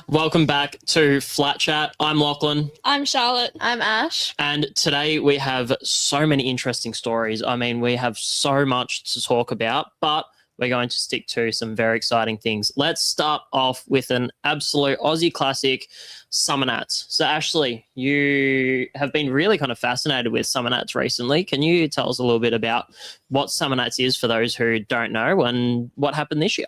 Welcome back to Flatchat. I'm Lachlan. I'm Charlotte. I'm Ash. And today we have so many interesting stories. I mean, we have so much to talk about, but we're going to stick to some very exciting things. Let's start off with an absolute Aussie classic, summer nats. So, Ashley, you have been really kind of fascinated with summer nats recently. Can you tell us a little bit about what summer nats is for those who don't know and what happened this year?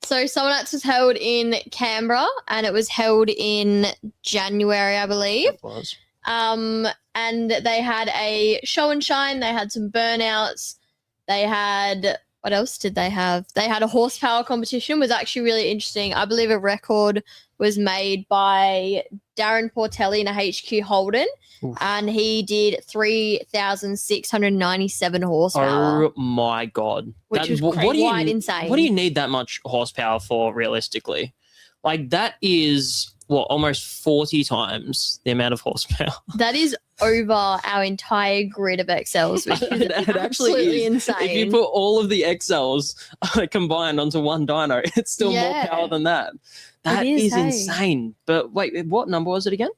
So Summer Nights was held in Canberra and it was held in January, I believe. It was. And they had a show and shine. They had some burnouts. They had, what else did they have? They had a horsepower competition. It was actually really interesting. I believe a record was made by Darren Portelli in a HQ Holden. Oof. And he did 3,697 horsepower. Oh my God. Which was quite insane. What do you need that much horsepower for realistically? Like that is almost 40 times the amount of horsepower. That is over our entire grid of XLs, which is absolutely insane. If you put all of the XLs combined onto one dyno, it's still more power than that. That is insane. But wait, what number was it again?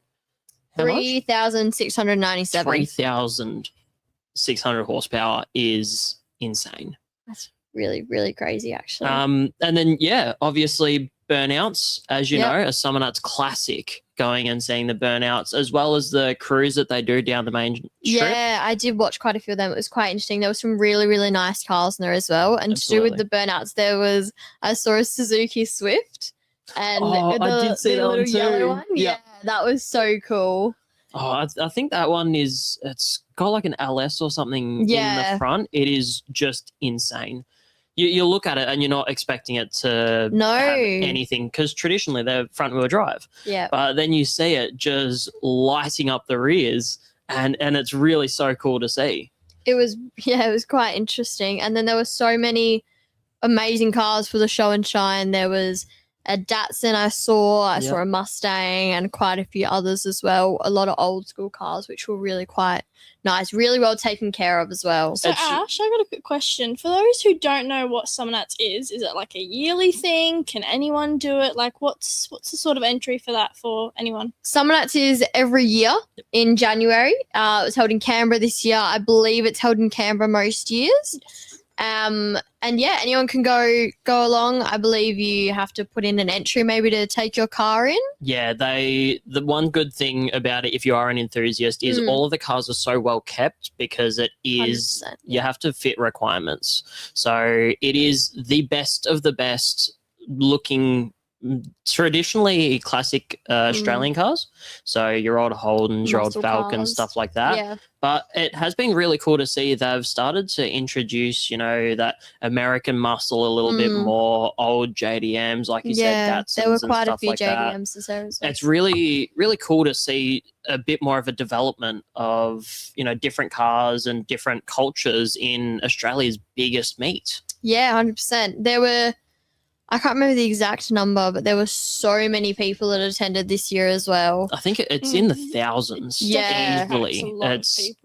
3,697. 3,600 horsepower is insane. That's really, really crazy, actually. And then, obviously burnouts, as you know, a Summer Nuts classic, going and seeing the burnouts as well as the cruise that they do down the main strip. Yeah, I did watch quite a few of them. It was quite interesting. There were some really, really nice cars in there as well. And to do with the burnouts, I saw a Suzuki Swift. And I did see that one too. Yellow one. Yeah, that was so cool. Oh, I think that one it's got like an LS or something in the front. It is just insane. You look at it and you're not expecting it to have anything because traditionally they're front wheel drive. Yeah. But then you see it just lighting up the rears and it's really so cool to see. It was quite interesting. And then there were so many amazing cars for the show and shine. There was a Datsun I saw a Mustang and quite a few others as well. A lot of old school cars, which were really quite nice, really well taken care of as well. So Ash, I've got a quick question. For those who don't know what Summer Nights is it like a yearly thing? Can anyone do it? Like what's the sort of entry for that for anyone? Summer Nights is every year in January. It was held in Canberra this year. I believe it's held in Canberra most years. Yes. And anyone can go along. I believe you have to put in an entry maybe to take your car in. Yeah, the one good thing about it, if you are an enthusiast, is all of the cars are so well kept because it is you have to fit requirements. So it is the best of the best looking, traditionally classic Australian cars. So your old Holdens, your old Falcons, stuff like that. Yeah. But it has been really cool to see they've started to introduce, that American muscle a little bit more, old JDMs, like you said, Datsuns there were and quite a few like JDMs there as well. It's really, really cool to see a bit more of a development of, different cars and different cultures in Australia's biggest meet. Yeah, 100%. There were, I can't remember the exact number, but there were so many people that attended this year as well. I think it's in the thousands. Yeah. Easily.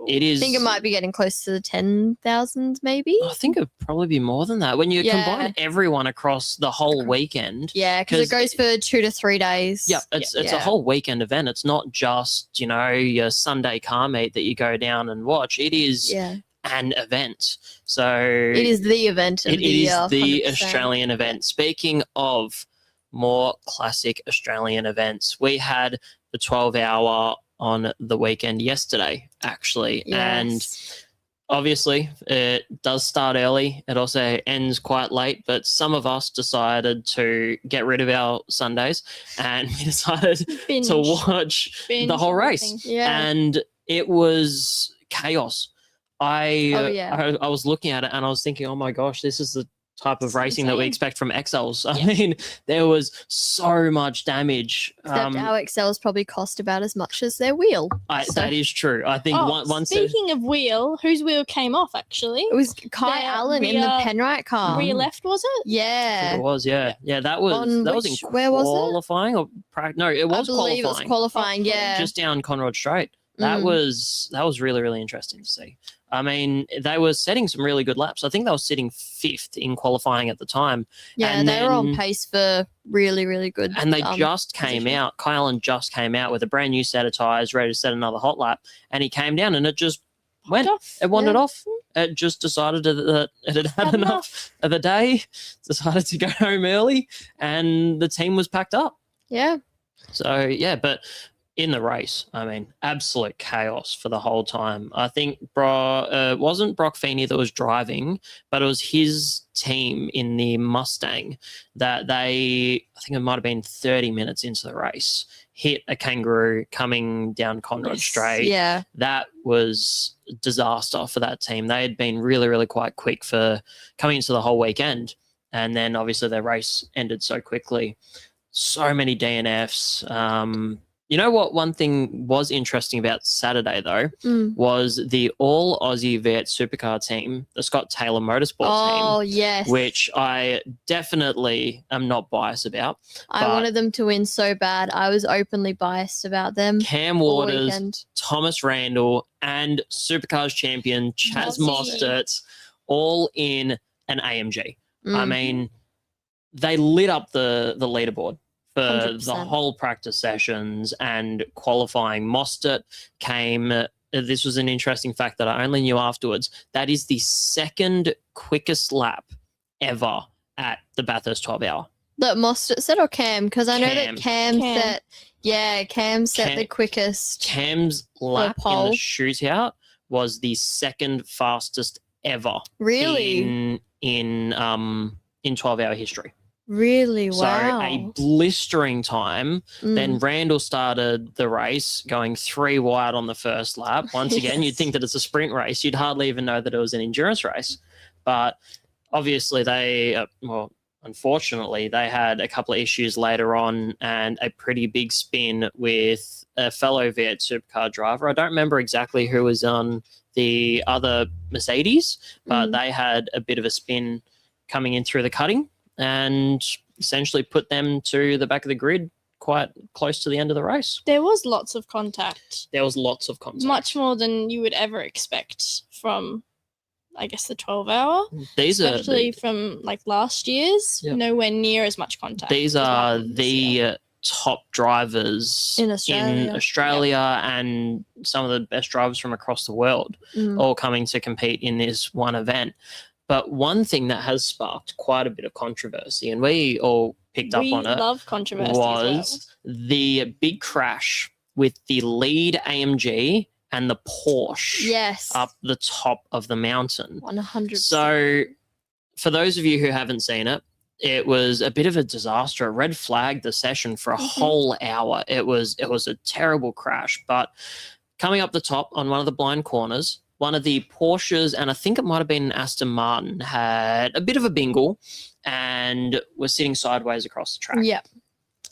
It is. I think it might be getting close to the 10,000 maybe. I think it'd probably be more than that when you combine everyone across the whole weekend. Yeah, because it goes for 2 to 3 days. Yeah, it's a whole weekend event. It's not just, your Sunday car meet that you go down and watch. It is an event. So it is the event of the year. It is the 100%. Australian event. Speaking of more classic Australian events, we had the 12-hour on the weekend yesterday, actually. Yes. And obviously it does start early. It also ends quite late, but some of us decided to get rid of our Sundays and we decided to watch the whole race. Yeah. And it was chaos. I was looking at it and I was thinking, oh my gosh, this is the type of racing that we expect from XLs. I mean, there was so much damage. Except our XLs probably cost about as much as their wheel. That is true. I think speaking of wheel, whose wheel came off actually? It was Kai Allen in the Penrite car. Rear left, was it? Yeah. It was, yeah. Yeah, that was in qualifying or no, it was qualifying. I believe it was qualifying, yeah. Just down Conrod Straight. That was really, really interesting to see. I mean, they were setting some really good laps. I think they were sitting 5th in qualifying at the time. Yeah, And they were on then- pace for really, really good. And they just came position. out. Kylan just came out with a brand new set of tyres, ready to set another hot lap. And he came down and it just went. It wandered off. It just decided that it had had enough of the day, decided to go home early, and the team was packed up. Yeah. So, yeah, but in the race, I mean, absolute chaos for the whole time. I think wasn't Brock Feeney that was driving, but it was his team in the Mustang that I think it might have been 30 minutes into the race, hit a kangaroo coming down Conrad Straight. Yeah. That was a disaster for that team. They had been really, really quite quick for coming into the whole weekend. And then obviously their race ended so quickly. So many DNFs. You know what? One thing was interesting about Saturday, though, was the all Aussie V8 supercar team, the Scott Taylor Motorsport team. Oh, yes. Which I definitely am not biased about. I wanted them to win so bad. I was openly biased about them. Cam all Waters, weekend. Thomas Randall, and Supercars champion Chaz Mostert all in an AMG. I mean, they lit up the leaderboard for 100%. the whole practice sessions and qualifying. Mostert came. This was an interesting fact that I only knew afterwards. That is the second quickest lap ever at the Bathurst 12 hour. That Mostert said or Cam? Because I know that Cam set. Yeah, Cam set the quickest. Cam's lap in the shootout was the second fastest ever. Really? In 12-hour history. Really? Wow. So a blistering time. Then Randall started the race going 3 wide on the first lap. Once again, you'd think that it's a sprint race. You'd hardly even know that it was an endurance race. But obviously they, unfortunately, they had a couple of issues later on and a pretty big spin with a fellow V8 supercar driver. I don't remember exactly who was on the other Mercedes, but they had a bit of a spin coming in through the cutting and essentially put them to the back of the grid quite close to the end of the race. There was lots of contact. Much more than you would ever expect from, I guess, the 12-hour. Especially from like last year's. Yep. Nowhere near as much contact. These are the top drivers in Australia, and some of the best drivers from across the world all coming to compete in this one event. But one thing that has sparked quite a bit of controversy, and we all picked up on it, love controversy, was the big crash with the lead AMG and the Porsche up the top of the mountain. 100%. So for those of you who haven't seen it, it was a bit of a disaster. It red flagged the session for a whole hour. It was a terrible crash. But coming up the top on one of the blind corners, one of the Porsches, and I think it might have been an Aston Martin, had a bit of a bingle and was sitting sideways across the track. Yeah.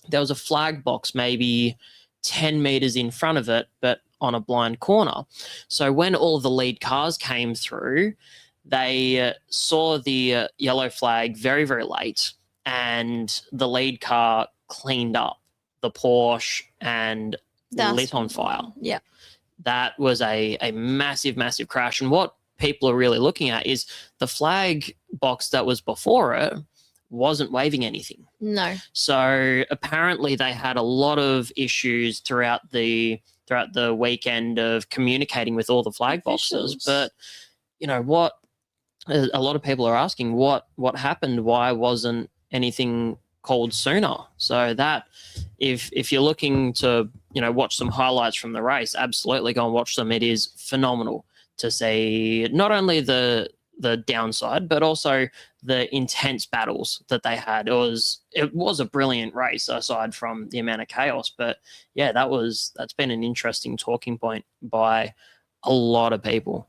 There was a flag box maybe 10 meters in front of it, but on a blind corner. So when all of the lead cars came through, they saw the yellow flag very, very late, and the lead car cleaned up the Porsche and lit on fire. Yeah. That was a massive, massive crash. And what people are really looking at is the flag box that was before it wasn't waving anything. No. So apparently they had a lot of issues throughout the weekend of communicating with all the flag boxes. But you know what? A lot of people are asking what happened. Why wasn't anything called sooner? So that if you're looking to watch some highlights from the race, absolutely go and watch them. It is phenomenal to see not only the downside but also the intense battles that they had. It was a brilliant race aside from the amount of chaos. But yeah, that's been an interesting talking point by a lot of people.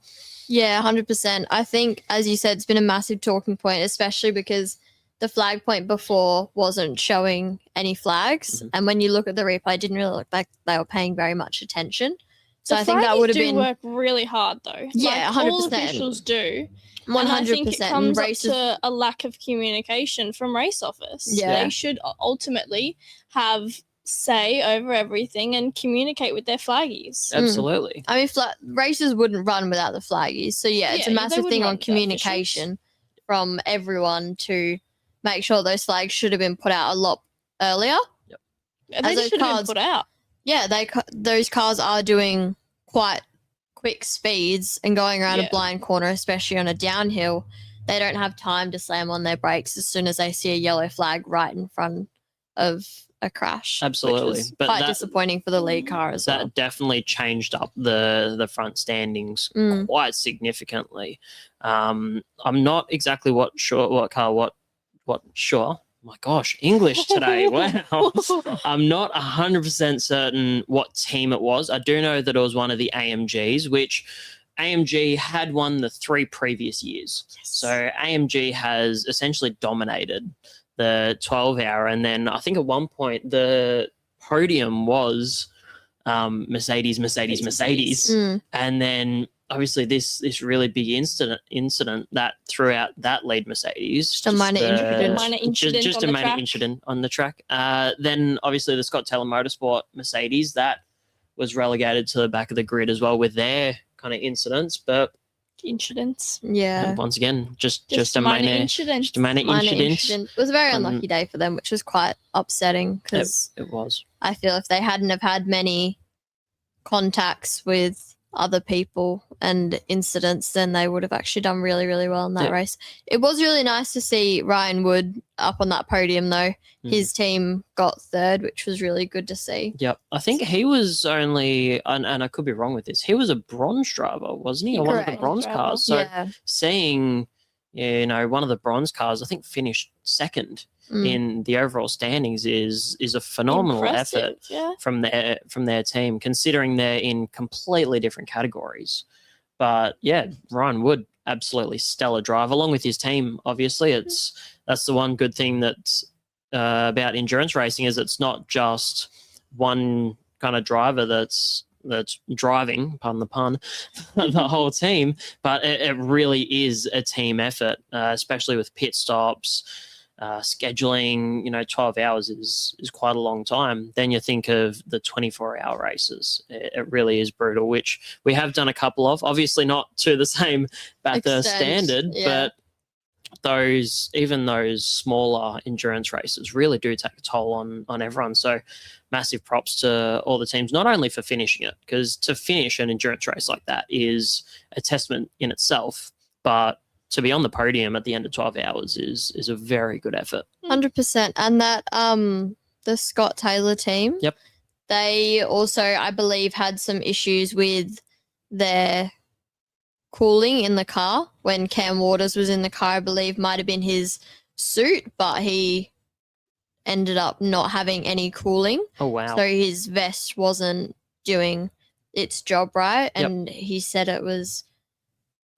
Yeah, 100%. I think, as you said, it's been a massive talking point, especially because the flag point before wasn't showing any flags. And when you look at the replay, it didn't really look like they were paying very much attention. So I think that would have been work really hard though. Yeah, 100%. All officials do. 100%. I think it comes up to a lack of communication from race office. Yeah. They should ultimately have say over everything and communicate with their flaggies. Absolutely. I mean, races wouldn't run without the flaggies. So, yeah, it's a Yeah, they massive wouldn't thing run on without communication from everyone to make sure those flags should have been put out a lot earlier. And they those should have been cars- put out. Yeah, those cars are doing quite quick speeds and going around a Yeah. blind corner, especially on a downhill. They don't have time to slam on their brakes as soon as they see a yellow flag right in front of a crash. Absolutely. Which was But quite that- disappointing for the lead car as That well. definitely changed up the front standings Mm. quite significantly. I'm not exactly sure. My gosh, English today. Wow. I'm not 100% certain what team it was. I do know that it was one of the AMGs, which AMG had won the 3 previous years. So AMG has essentially dominated the 12-hour. And then I think at one point the podium was Mercedes. Mm. And then obviously this really big incident that threw out that lead Mercedes. Just a minor incident. Just a minor incident on the track. Then obviously the Scott Taylor Motorsport Mercedes, that was relegated to the back of the grid as well with their kind of incidents. But Yeah. once again, just a minor incident. just a minor incident. It was a very unlucky day for them, which was quite upsetting because It was. I feel if they hadn't have had many contacts with other people and incidents, then they would have actually done really, really well in that Yeah. race. It was really nice to see Ryan Wood up on that podium, though. His team got third, which was really good to see. Yep. I think he was only, and I could be wrong with this, he was a bronze driver, wasn't he? Or one of the Correct. bronze cars. So yeah. seeing, one of the bronze cars, I think finished second in the overall standings is a phenomenal effort from their team, considering they're in completely different categories. But yeah, Ryan Wood, absolutely stellar drive, along with his team. Obviously, that's the one good thing that's about endurance racing, is it's not just one kind of driver that's driving, pardon the pun, the whole team, but it really is a team effort, especially with pit stops. Scheduling, 12 hours is quite a long time. Then you think of the 24-hour races. It really is brutal, which we have done a couple of. Obviously not to the same Bathurst standard, but those smaller endurance races really do take a toll on everyone. So massive props to all the teams, not only for finishing it, because to finish an endurance race like that is a testament in itself, but to be on the podium at the end of 12 hours is a very good effort. 100%. And that the Scott Taylor team, Yep, they also, I believe, had some issues with their cooling in the car when Cam Waters was in the car. I believe might have been his suit, but he ended up not having any cooling. Oh wow. So his vest wasn't doing its job right, and he said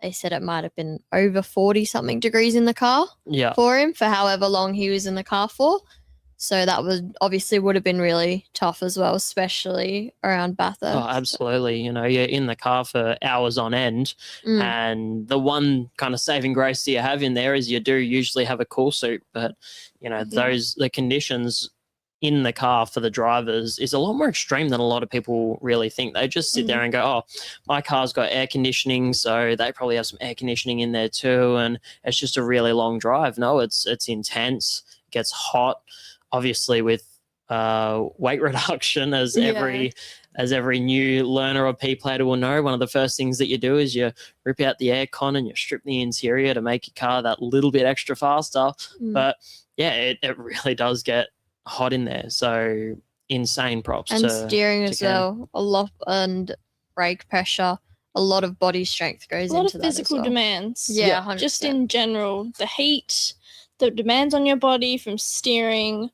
they said it might have been over 40 something degrees in the car for him for however long he was in the car for. So that would have been really tough as well, especially around Bathurst. Oh, absolutely. You're in the car for hours on end, and the one kind of saving grace that you have in there is you do usually have a cool suit, but the conditions in the car for the drivers is a lot more extreme than a lot of people really think. They just sit there and go, oh, my car's got air conditioning, so they probably have some air conditioning in there too, and it's just a really long drive. No, it's intense. It gets hot, obviously, with weight reduction, as every new learner or P-plater will know. One of the first things that you do is you rip out the aircon and you strip the interior to make your car that little bit extra faster. But yeah, it really does get hot in there. So insane props and to steering as well. A lot, and brake pressure. A lot of body strength goes into that. A lot of as physical well. demands. Yeah, 100%. Just in general, the heat, the demands on your body from steering,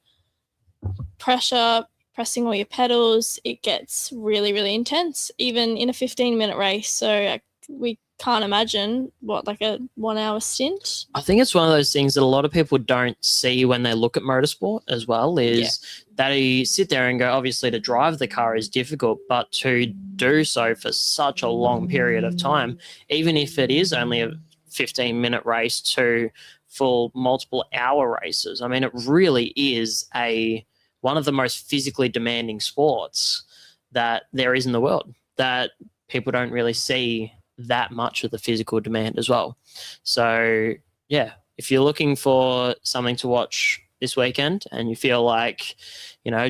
pressure, pressing all your pedals, it gets really, really intense, even in a 15-minute race. So we can't imagine like a 1 hour stint. I think it's one of those things that a lot of people don't see when they look at motorsport as well, is they sit there and go, obviously to drive the car is difficult, but to do so for such a long period of time, even if it is only a 15-minute race to full multiple hour races, I mean, it really is a one of the most physically demanding sports that there is in the world, that people don't really see that much of the physical demand as well. So, yeah, if you're looking for something to watch this weekend and you feel like,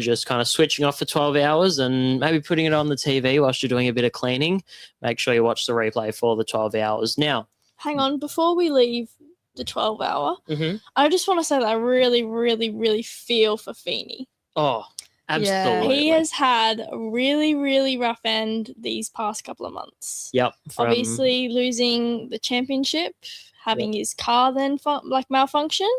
just kind of switching off for 12 hours and maybe putting it on the TV whilst you're doing a bit of cleaning, make sure you watch the replay for the 12 hours. Now, hang on, before we leave the 12-hour, I just want to say that I really, really, really feel for Feeney. Oh, absolutely. He has had a really, really rough end these past couple of months. Yep. Obviously, losing the championship, having his car then malfunction,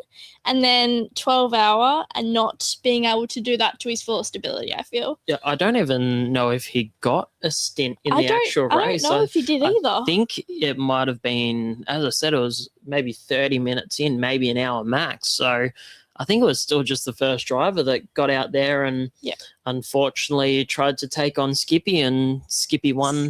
and then 12-hour and not being able to do that to his fullest ability, I feel. Yeah, I don't even know if he got a stint in the actual race. I don't know if he did either. I think it might have been, as I said, it was maybe 30 minutes in, maybe an hour max. So I think it was still just the first driver that got out there and unfortunately tried to take on Skippy, and Skippy won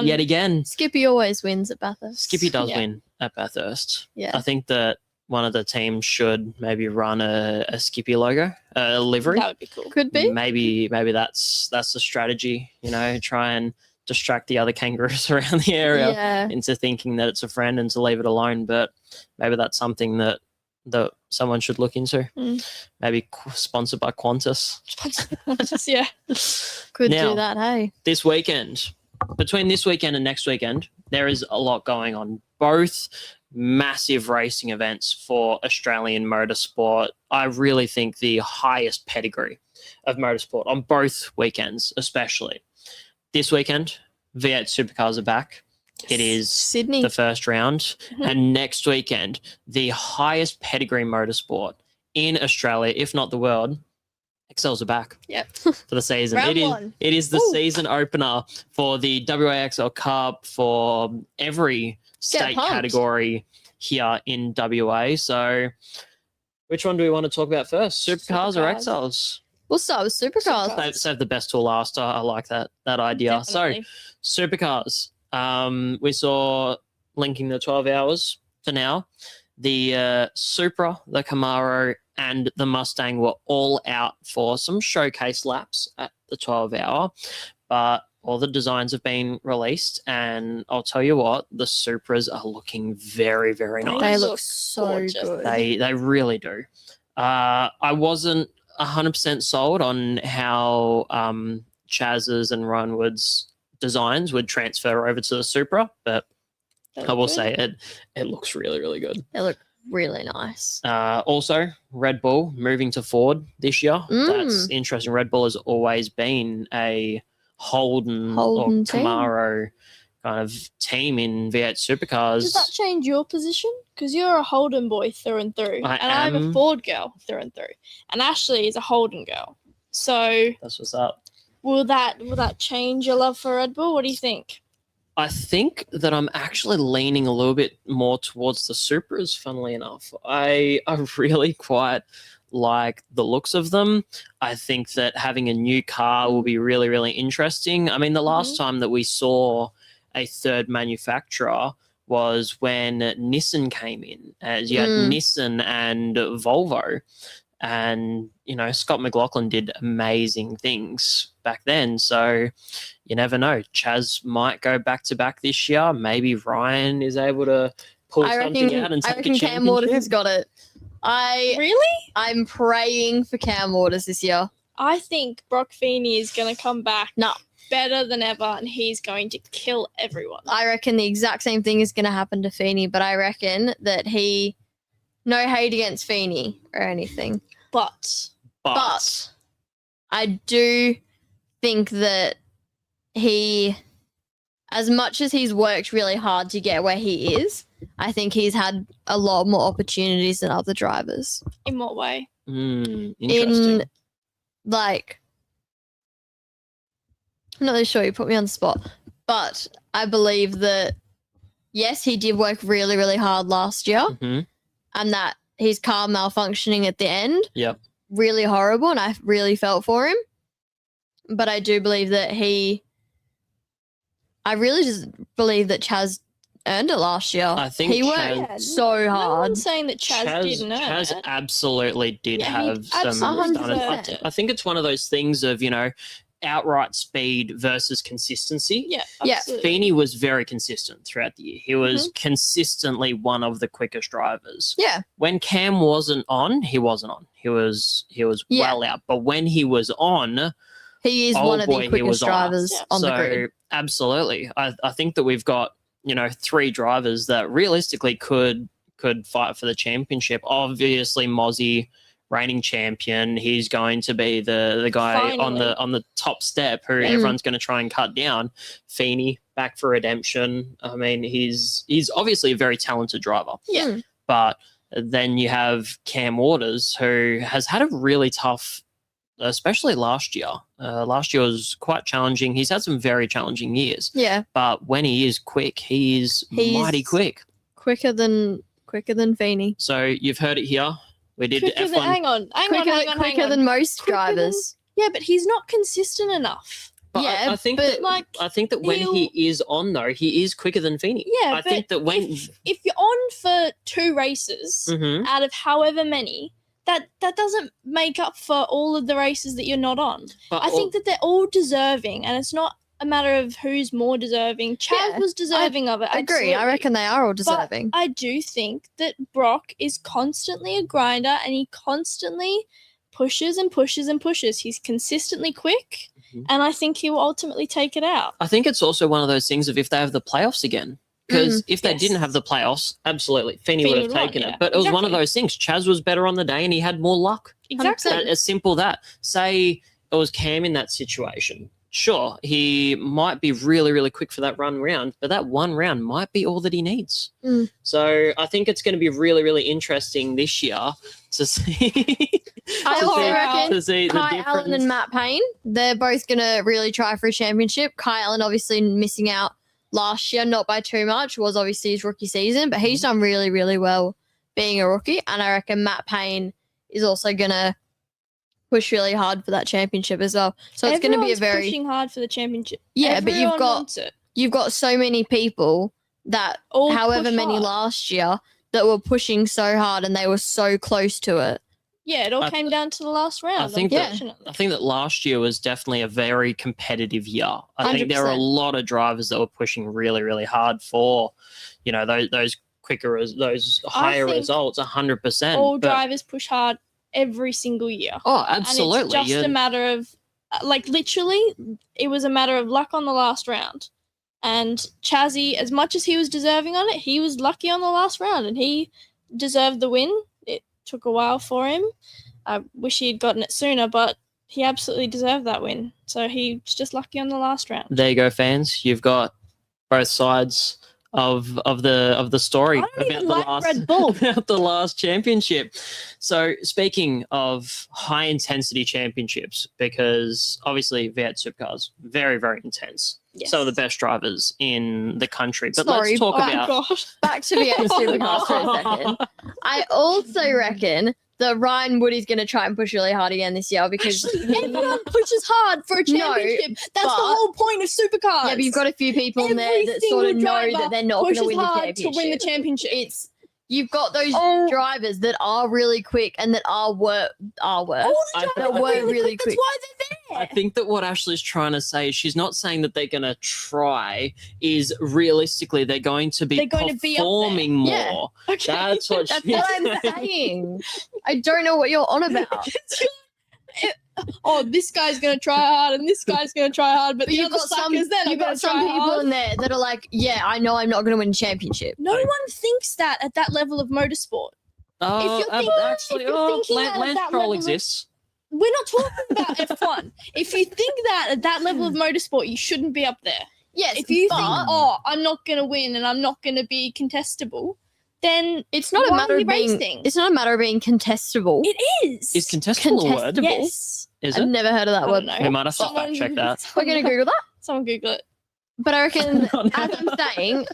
yet again. Skippy always wins at Bathurst. Skippy does win at Bathurst. Yeah. I think that one of the teams should maybe run a Skippy logo, a livery. That would be cool. Could be. Maybe that's the strategy, try and distract the other kangaroos around the area into thinking that it's a friend and to leave it alone. But maybe that's something that someone should look into. Maybe sponsored by Qantas. Yeah. Could now, do that, hey. This weekend, between this weekend and next weekend, there is a lot going on. Both massive racing events for Australian motorsport. I really think the highest pedigree of motorsport on both weekends, especially. This weekend, V8 Supercars are back. It is Sydney, the first round. And next weekend, the highest pedigree motorsport in Australia, if not the world, Excels are back for the season. It is the season opener for the WAXL Cup, for every state category here in WA. So which one do we want to talk about first? Supercars or Excels? We'll start with Supercars. Save the best till last. I like that idea. Definitely. So Supercars. We saw linking the 12 hours for now. The Supra, the Camaro, and the Mustang were all out for some showcase laps at the 12-hour, but all the designs have been released, and I'll tell you what, the Supras are looking very, very nice. They look so gorgeous. good. They really do. I wasn't 100% sold on how Chaz's and Ryan Wood's designs would transfer over to the Supra, but I will say it looks really, really good. They look really nice. Also, Red Bull moving to Ford this year. That's interesting. Red Bull has always been a Holden or team. Camaro kind of team in V8 Supercars. Does that change your position? Because you're a Holden boy through and through, I'm a Ford girl through and through, and Ashley is a Holden girl. So that's what's up. Will that change your love for Red Bull? What do you think? I think that I'm actually leaning a little bit more towards the Supras, funnily enough. I really quite like the looks of them. I think that having a new car will be really, really interesting. I mean, the last time that we saw a third manufacturer was when Nissan came in. As you had Nissan and Volvo. And, Scott McLaughlin did amazing things back then. So you never know. Chaz might go back-to-back this year. Maybe Ryan is able to pull something out and take a championship. I reckon Cam Waters has got it. Really? I'm praying for Cam Waters this year. I think Brock Feeney is going to come back better than ever, and he's going to kill everyone. I reckon the exact same thing is going to happen to Feeney, but I reckon that no hate against Feeney or anything. But I do think that as much as he's worked really hard to get where he is, I think he's had a lot more opportunities than other drivers. In what way? Interesting. I'm not really sure, you put me on the spot, but I believe that, yes, he did work really, really hard last year, and that his car malfunctioning at the end, really horrible, and I really felt for him. But I do believe that I really just believe that Chaz earned it last year. I think he worked Chaz- so No hard. one's saying that Chaz didn't earn Chaz it. absolutely did Yeah, he have some absolutely stunning. deserved it. I think it's one of those things of, outright speed versus consistency. Yeah, Yeah. absolutely. Feeney was very consistent throughout the year. He was Mm-hmm. consistently one of the quickest drivers. Yeah. When Cam wasn't on, he wasn't on. He was Yeah. well out. But when he was on, He is oh one of boy, the he quickest was on us. drivers Yeah. on the so grid. absolutely, I think that we've got 3 drivers that realistically could fight for the championship. Obviously, Mozzie, reigning champion, he's going to be the guy on the top step who everyone's going to try and cut down. Feeney back for redemption. I mean, he's obviously a very talented driver. Yeah. But then you have Cam Waters, who has had a really tough, especially last year. Last year was quite challenging. He's had some very challenging years. Yeah. But when he is quick, he's mighty quick. Quicker than Feeney. So you've heard it here. We did Quicker F1. than, hang on. Quicker than most Quicker drivers. Yeah, but he's not consistent enough. But Yeah, I think but that, like, I think that when he is on though, he is quicker than Feeney. Yeah, I think that when if you're on for 2 races Mhm. out of however many, that doesn't make up for all of the races that you're not on. But I think that they're all deserving, and it's not a matter of who's more deserving. Chaz Yeah, was deserving of it. I agree. I absolutely. reckon they are all deserving. I do think that Brock is constantly a grinder, and he constantly pushes and pushes and pushes. He's consistently quick, Mhm. and I think he will ultimately take it out. I think it's also one of those things of if they have the playoffs again. Because if they yes. didn't have the playoffs, absolutely, Feeney Feeney would have would won, taken yeah. it. But it was one of Exactly. those things. Chaz was better on the day and he had more luck. Exactly. As simple that. Say it was Cam in that situation. Sure, he might be really, really quick for that run round, but that one round might be all that he needs. Mm. So I think it's going to be really, really interesting this year to see. I also reckon to see the Kai Allen difference. and Matt Payne, they're both going to really try for a championship. Kai Allen obviously missing out last year, not by too much, was obviously his rookie season, but he's done really, really well being a rookie. And I reckon Matt Payne is also going to push really hard for that championship as well. So it's going to be a Everyone's very pushing hard for the championship. Yeah, but Everyone wants it. you've got so many people that All however push many hard. last year that were pushing so hard and they were so close to it. Yeah, it all I- came down to the last round. I think that- unfortunately. I think that last year was definitely a very competitive year. I think there were a 100%. lot of drivers that were pushing really, really hard for, those quicker, those higher think results, 100%. all But- drivers push hard every single year. Oh, absolutely. And it's just a matter of, literally, it was a matter of luck on the last round. And Chazzy, as much as he was deserving on it, he was lucky on the last round and he deserved the win. It took a while for him. I wish he had gotten it sooner, but he absolutely deserved that win. So he's just lucky on the last round. There you go, fans. You've got both sides of the story I don't even the like last Red Bull. about the last championship. So speaking of high intensity championships, because obviously V8 Supercars very, very intense. Yes. Some of the best drivers in the country. But Sorry, let's talk oh, about gosh. Back to the Supercars for a second. I also reckon that Ryan Woody's going to try and push really hard again this year because Everyone pushes hard for a No, championship. That's the but- whole point of supercars. yeah, but you've got a few people in there Every that sort of single know driver that they're not going to pushes win the hard championship. to win the championship. It's you've got those Oh. drivers that are really quick and that are worth. All the I- drivers that are were really, really quick. That's quick. why they're I there. think that what Ashley's trying to say, she's not saying that they're going to try, is realistically they're going to be They're going to be up there. performing more. Yeah. Okay. That's what That's she's what I'm saying. I don't know what you're on about. Oh, this guy's gonna try hard and this guy's gonna try hard, but But the you've other got some, suckers, they're not you've gonna got some try people hard. in there that are like, yeah, I know I'm not going to win a championship. No one thinks that at that level of motorsport. Oh, you're thinking- actually, if you're thinking at Lance that Stroll level of- exists. We're not talking about F1. If you think that at that level of motorsport, you shouldn't be up there. Yes, If you but think, oh, I'm not gonna win and I'm not gonna be contestable, then it's not a why matter are you of being. racing? It's not a matter of being contestable. It is. Is contestable a word? Contestable. Yes. Is I've it? never heard of I that don't word. know. We might have to fact check that. We're going to Google that. Someone Google it. But I reckon, as I'm saying,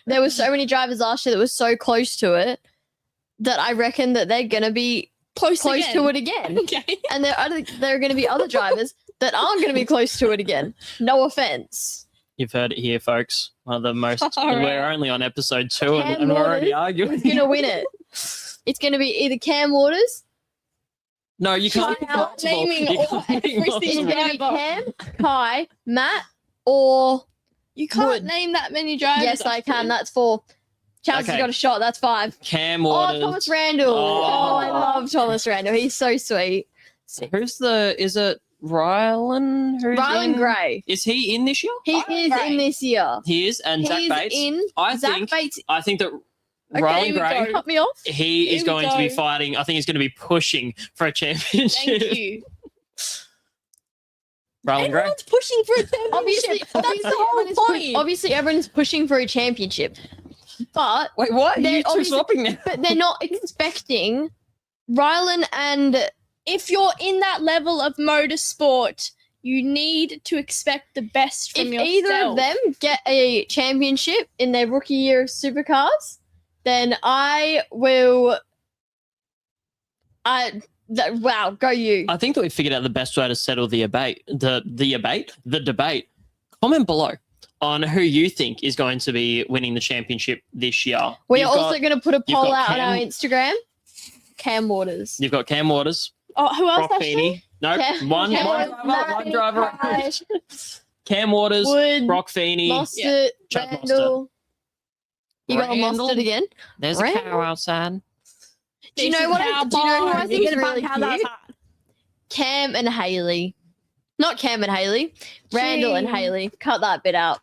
there were so many drivers last year that were so close to it that I reckon that they're going to be Close close again. to it again. Okay. And there are going to be other drivers that aren't going to be close to it again. No offense. You've heard it here, folks. One of the most. All right. We're only on episode 2 Cam and we're already Waters arguing. Who's going to win it? It's going to be either Cam Waters. No, you can't. Try out multiple. naming You all can't name every multiple. It's single going to be driver. Cam, Kai, Matt, or You can't Wood. name that many drivers. yes, I can. Austin. That's 4. Chelsea Okay. got a shot. That's 5. Cam Waters. Oh, Thomas Randall. Oh. Oh, I love Thomas Randall. He's so sweet. Is it Rylan? Who's Rylan in? Gray. Is he in this year? He Rylan is Gray. in this year. He is, and Zach He's Bates. in. I Zach think. Bates. I think that Okay, Rylan here we Gray. go. Cut me off. He is Here we going to be go. fighting. I think he's going to be pushing for a championship. Thank you. Rylan Gray. Everyone's pushing for a championship. Obviously, That's the whole point. obviously, everyone's pushing for a championship, but Wait, what? They're You two obviously- swapping now? they're not expecting Rylan and If you're in that level of motorsport, you need to expect the best from if yourself. either of them get a championship in their rookie year of supercars, then I will. Wow, go you. I think that we figured out the best way to settle the debate. The debate. Comment below on who you think is going to be winning the championship this year. We You've are also got- going to put a you've poll got out on our Cam- Instagram. Cam Waters. You've got Cam Waters, Oh, who else? Brock Ashley? Feeney. No, Cam- one Cam- driver. Kai, Cam Waters, Wood, Brock Feeney. Mostert, Chuck Randall. You got Randall. Mostert again? There's Randall. a cow outside. Do you know what I Cowboy. think is You're gonna really find out cute? that's hard. Cam and Haley. Not Cam and Haley. Randall and Gee. Haley. Cut that bit out.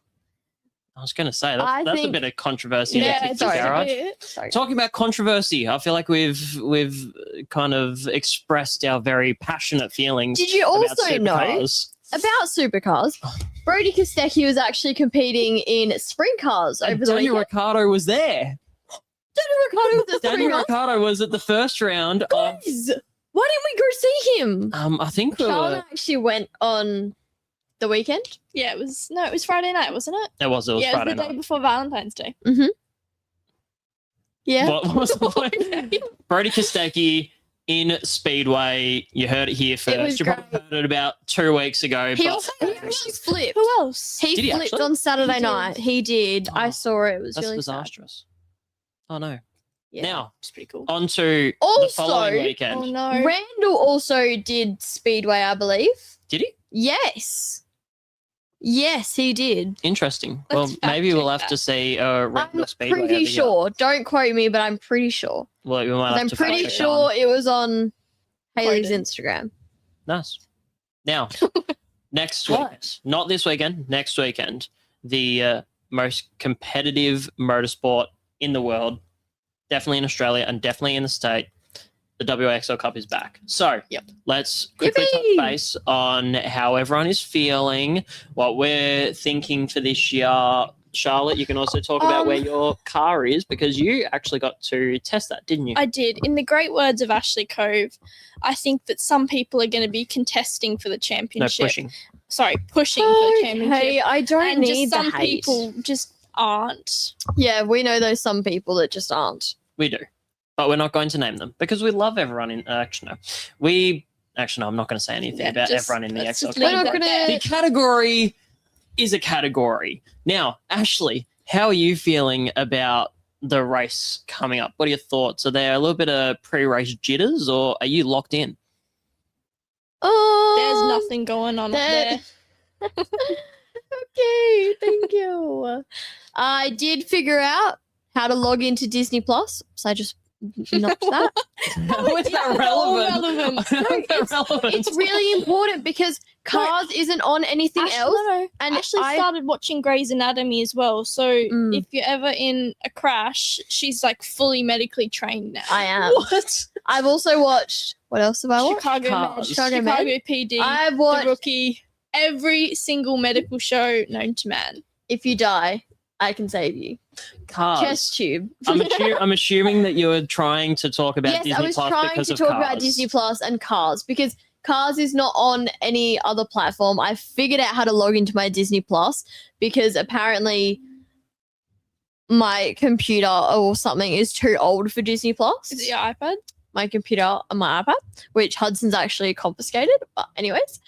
I was going to say I that's a think- bit of controversy in Yeah, the TikTok sorry. just a garage. bit. Sorry. Talking about controversy, I feel like we've kind of expressed our very passionate feelings. Did you about also know supercars. about supercars? Brody Kostecki was actually competing in sprint cars And over the Daniel weekend. Ricciardo was there. Daniel Ricciardo was at Daniel sprint cars. Ricciardo was at the first round. Of, Guys, why didn't we go see him? I think we Charlotte were, actually went on the weekend. Yeah, it was Friday night, wasn't it? it was Yeah, it Friday was the day night. before Valentine's Day. Yeah. What was the point? Brody Kostecki in Speedway. You heard it here first. was You probably great. heard it about 2 weeks ago. He but also he actually flipped. Who else? He Did he flipped actually? on Saturday He did. night. He did. I Oh, saw it. It was that's really sad. disastrous. Oh no. Yeah. Now, It's pretty cool. on to the Also- following weekend. Oh no. Randall also did Speedway, I believe. Did he? Yes. Yes, he did. Interesting. Let's Well, fact maybe we'll check have to that. see I'm Randall Speedway over pretty here. sure. Don't quote me, but I'm pretty sure. Well, we might have I'm to pretty fact check that sure one. it was on Haley's Quoted. Instagram. Nice. Now, next What? weekend, not this weekend, next weekend, the most competitive motorsport in the world, definitely in Australia and definitely in the state, the WXL Cup is back. So, Yep. let's quickly touch Yippee! base on how everyone is feeling, what we're thinking for this year. Charlotte, you can also talk about where your car is because you actually got to test that, didn't you? I did. In the great words of Ashley Cove, I think that some people are going to be contesting for the No, championship. pushing. Sorry, pushing for the championship. Hey, I don't And need just some the hate. people just aren't. Yeah, we know those some people that just aren't. We do, but we're not going to name them because we love everyone in. Actually, no, I'm not going to say anything Yeah, about just- everyone in the let's XL. just We're leave not that gonna- there. The category is a category. Now, Ashley, how are you feeling about the race coming up? What are your thoughts? Are there a little bit of pre-race jitters, or are you locked in? There's nothing going on up there- there. Okay, thank you. I did figure out how to log into Disney Plus, so I just notched that. How is that all relevant? relevant. How is that relevant? It's really important because Cars isn't on anything Ashley, else. no, And Ashley I- started watching Grey's Anatomy as well. So Mm. if you're ever in a crash, she's like fully medically trained now. I am. What? I've also watched. What else have I watched? Chicago Cars. Med, Chicago Chicago, Med. PD, I've The watched Rookie, every single medical show known to man. If You Die, I Can Save You. Cars. Chest Tube. I'm assuming that you were trying to talk about Yes, Disney I was Plus trying because to of talk Cars. about Disney Plus and Cars because Cars is not on any other platform. I figured out how to log into my Disney Plus because apparently my computer or something is too old for Disney Plus. Is it your iPad? My computer on my iPad, which Hudson's actually confiscated. But anyways,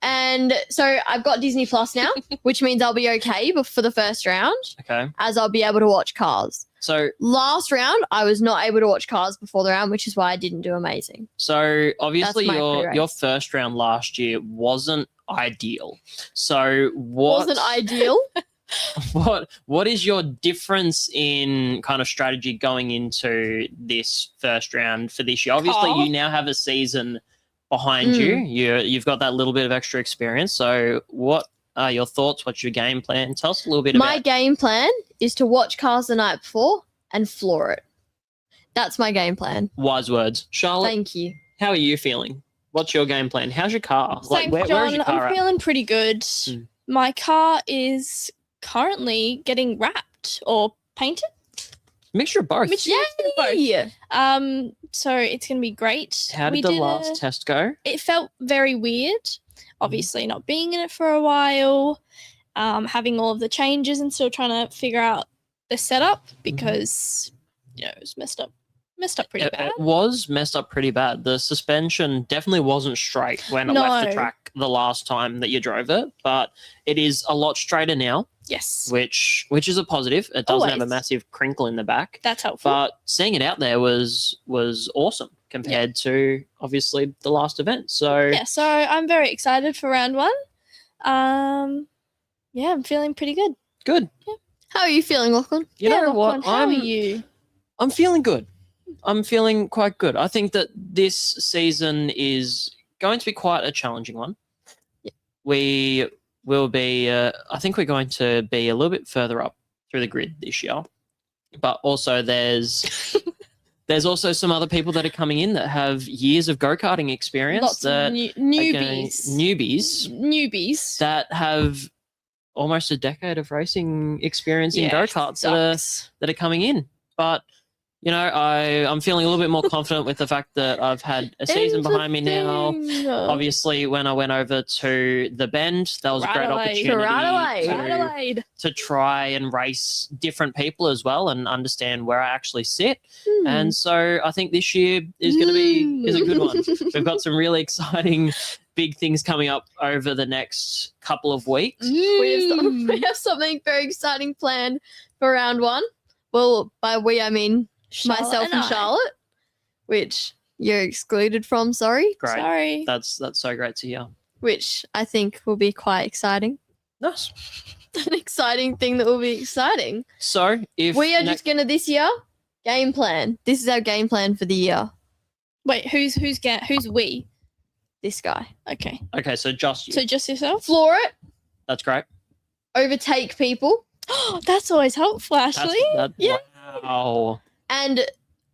And so I've got Disney Plus now, which means I'll be okay for the first round, Okay. as I'll be able to watch Cars. So Last round, I was not able to watch Cars before the round, which is why I didn't do amazing. obviously That's my your pre-race. first round last year wasn't ideal. So Wasn't ideal. what is your difference in kind of strategy going into this first round for this year? Obviously, Car. you now have a season behind you. You've got that little bit of extra experience. So what are your thoughts? What's your game plan? Tell us a little bit My about game plan is to watch Cars the night before and floor it. That's my game plan. wise words. Charlotte, Thank you. how are you feeling? What's your game plan? How's your car? Thanks, where is John. your car I'm at? feeling pretty good. Mm. My car is currently getting wrapped or painted. Mixture of both. Mixture of both. Yay! So it's gonna be great. How did the last test go? It felt very weird. Obviously, not being in it for a while, having all of the changes and still trying to figure out the setup because it was messed up pretty bad. It was messed up pretty bad. The suspension definitely wasn't straight when it left the No. track the last time that you drove it, but it is a lot straighter now, Yes, which is a positive. It doesn't have a Always. massive crinkle in the back, that's helpful. but seeing it out there was awesome compared to obviously the last event. So Yeah, so I'm very excited for round one. Yeah, I'm feeling pretty good. good. How are you feeling, Lachlan? You know what? Lachlan, how are you? I'm feeling good. I'm feeling quite good. I think that this season is going to be quite a challenging one. Yeah. We will be, I think we're going to be a little bit further up through the grid this year. But also there's also some other people that are coming in that have years of go-karting experience. Lots that of newbies. newbies. That have almost a decade of racing experience in go-karts that are coming in. But I'm feeling a little bit more confident with the fact that I've had a season behind me now. Obviously, when I went over to the Bend, that was a great Adelaide. opportunity Adelaide. to try and race different people as well and understand where I actually sit. And so I think this year is going to be a good one. We've got some really exciting big things coming up over the next couple of weeks. We have something very exciting planned for round one. Well, by we, I mean Charlotte myself and and I. Charlotte, which you're excluded from, sorry. Great. Sorry. That's so great to hear. Which I think will be quite exciting. Nice. An exciting thing that will be exciting. So if We are just going to this year, game plan. This is our game plan for the year. Wait, who's we? This guy. Okay. okay, so just you. So just yourself? Floor it, That's great. overtake people, That's always helpful, Ashley. Yeah. Wow. and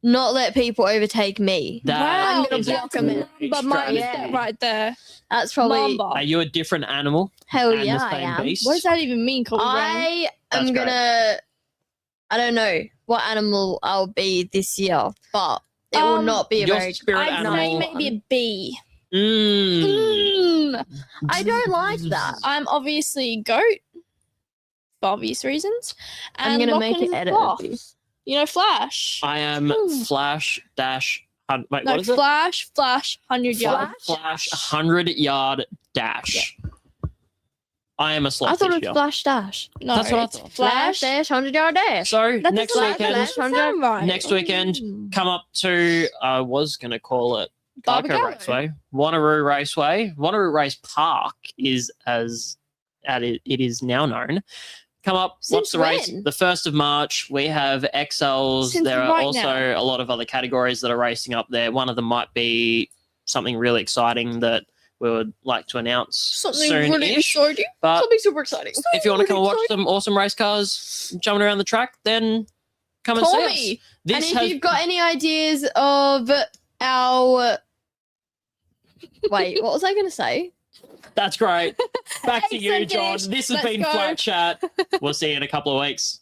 not let people overtake me. That Wow, I'm gonna is a block 'em in. great But strategy. mindset right there. That's probably Mamba. Are you a different animal? hell and yeah, the I same am. beast? What does that even mean, Colby Brown? I That's am great. gonna. I don't know what animal I'll be this year, but it will not be a Your very. spirit I'd say animal. maybe a bee. Mm. I don't like that. I'm obviously goat for obvious reasons. I'm And gonna make Lachlan's it a edit. Flash. You know, Flash. I am Flash dash. Wait, No, what is it? Flash, 100 yards. Flash 100-yard dash. I am a slot I thought this it year. was flash dash. No, That's what I it's thought. Flash Flash. dash, 100-yard dash. So That next doesn't- weekend, that doesn't sound right. next weekend, Ooh. come up to. I was gonna call it Geico Barbagallo. Raceway, Wanneroo Raceway, Wanneroo Race Park is it is now known. Come up, watch Since the race. when? The 1st of March, we have XLs. Since there are right also now. a lot of other categories that are racing up there. One of them might be something really exciting that we would like to announce Something soon-ish. really exciting. But Something super exciting. if you want to come and watch some awesome race cars jumping around the track, then come and Call see me. us. This And if has you've got any ideas of our. Wait, what was I going to say? That's great. Back to Hey, you, so John. finished. This has Let's been go. Flat Chat. We'll see you in a couple of weeks.